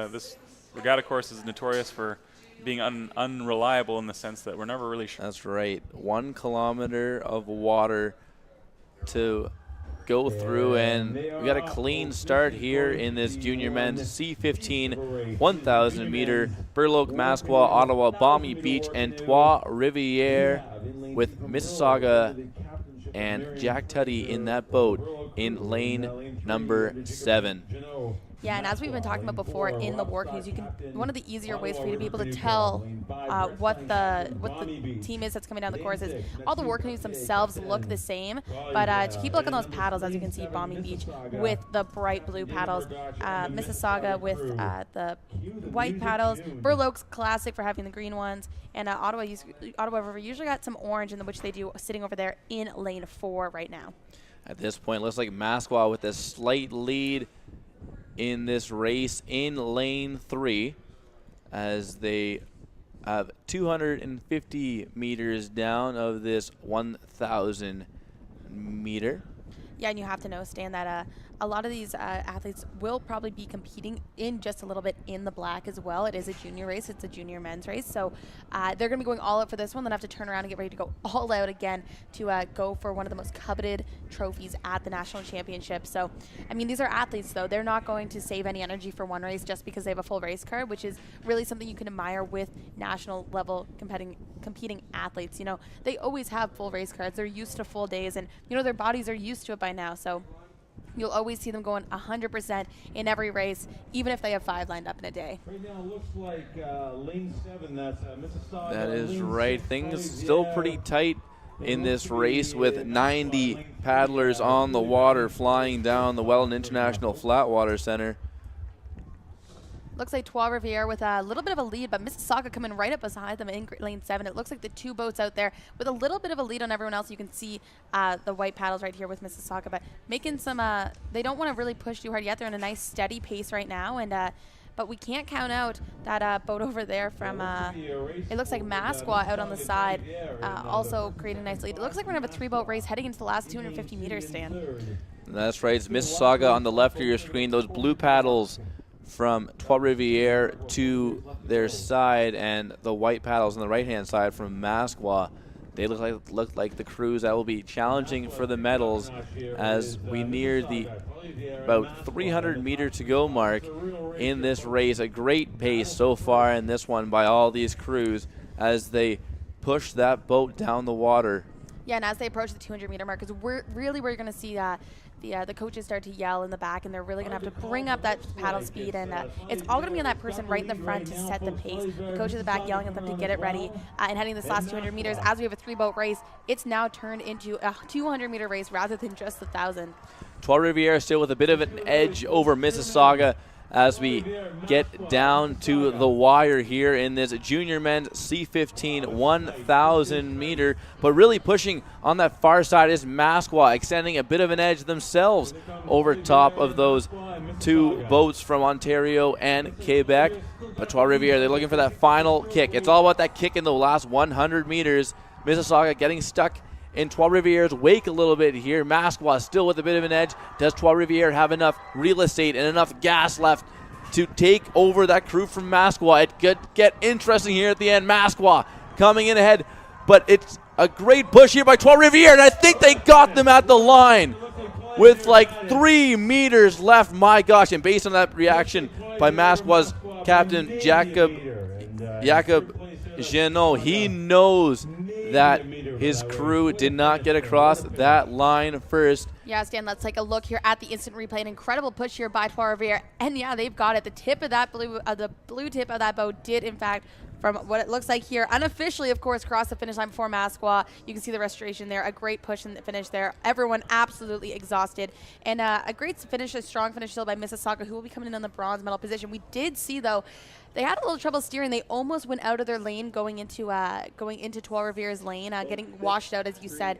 this regatta course is notorious for being unreliable in the sense that we're never really sure. That's right. 1 kilometer of water to go through, and we got a clean start here in this junior men's C15 1,000 meter. Burloak, Masqua, Ottawa, Balmy Beach, and Trois Rivières with Mississauga and Jack Tuddy in that boat in lane number 7. Yeah, and as we've been talking about before in the War Canoes, one of the easier ways for you to be able to tell what the team is that's coming down the course is all the War Canoes themselves look the same, but to keep a look at those paddles, as you can see, Balmy Beach with the bright blue paddles, Mississauga with the white paddles, Burloak's classic for having the green ones, and Ottawa River usually got some orange, in which they do sitting over there in lane 4 right now. At this point, looks like Masqua with a slight lead in this race in lane 3, as they have 250 meters down of this 1,000 meter. Yeah, and you have to know, Stan, that a lot of these athletes will probably be competing in just a little bit in the black as well. It is a junior race. It's a junior men's race. So they're going to be going all out for this one, then have to turn around and get ready to go all out again to go for one of the most coveted trophies at the national championship. So, I mean, these are athletes, though. They're not going to save any energy for one race just because they have a full race card, which is really something you can admire with national level competing athletes. You know, they always have full race cards. They're used to full days, and, you know, their bodies are used to it by now. So you'll always see them going 100% in every race, even if they have 5 lined up in a day. Right now, it looks like lane 7, that's Mississauga. That is right. Things still pretty tight in this race with 90 paddlers on the water flying down the Welland International Flatwater Center. Looks like Trois Rivières with a little bit of a lead, but Mississauga coming right up beside them in lane 7. It looks like the 2 boats out there with a little bit of a lead on everyone else. You can see the white paddles right here with Mississauga, but making some, they don't want to really push too hard yet. They're in a nice steady pace right now, and but we can't count out that boat over there from, it looks like Masqua out on the side, also creating a nice lead. It looks like we're going to have a 3-boat race heading into the last 250 meters, Stan. That's right. It's Mississauga on the left of your screen. Those blue paddles from Trois Rivières to their side, and the white paddles on the right-hand side from Masqua. They look like the crews that will be challenging for the medals as we near the about 300 meter to go mark in this race. A great pace so far in this one by all these crews as they push that boat down the water. Yeah, and as they approach the 200 meter mark, because we're going to see the coaches start to yell in the back, and they're really going to have to bring up that paddle speed, and it's all going to be on that person right in the front to set the pace. The coach in the back yelling at them to get it ready, and heading this last 200 meters. As we have a 3-boat race, it's now turned into a 200-meter race rather than just 1,000. Trois Rivières still with a bit of an edge over Mississauga as we get down to the wire here in this junior men's C15 1,000 meter. But really pushing on that far side is Masqua, extending a bit of an edge themselves over top of those 2 boats from Ontario and Quebec. But Trois Rivières, they're looking for that final kick. It's all about that kick in the last 100 meters. Mississauga getting stuck in Trois Rivières' wake a little bit here. Masqua still with a bit of an edge. Does Trois Rivières have enough real estate and enough gas left to take over that crew from Masqua? It could get interesting here at the end. Masqua coming in ahead, but it's a great push here by Trois Rivières, and I think they got them at the line with like 3 meters left. My gosh, and based on that reaction by Masqua's captain, Jacob Genot, he knows that his crew did not get across that line first. Yeah, Stan, let's take a look here at the instant replay. An incredible push here by Trois Rivières, and yeah, they've got it. The tip of that the blue tip of that boat did, in fact, from what it looks like here, unofficially, of course, cross the finish line before Masqua. You can see the restoration there, a great push in the finish there. Everyone absolutely exhausted, and a great finish, a strong finish still by Mississauga, who will be coming in on the bronze medal position. We did see, though, they had a little trouble steering. They almost went out of their lane going into Trois Rivières' lane, getting washed out, as you said,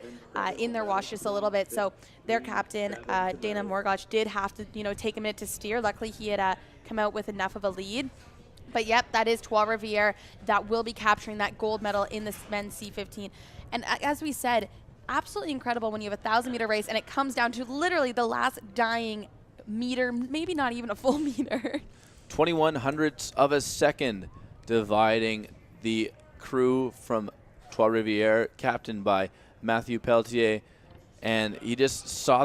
in their wash just a little bit. So their captain, Dana Morgoch, did have to, take a minute to steer. Luckily, he had come out with enough of a lead. But yep, that is Trois Rivières that will be capturing that gold medal in the men's C15. And as we said, absolutely incredible when you have a 1,000-meter race and it comes down to literally the last dying meter, maybe not even a full meter. 21 hundredths of a second dividing the crew from Trois Rivières, captained by Matthew Pelletier. And you just saw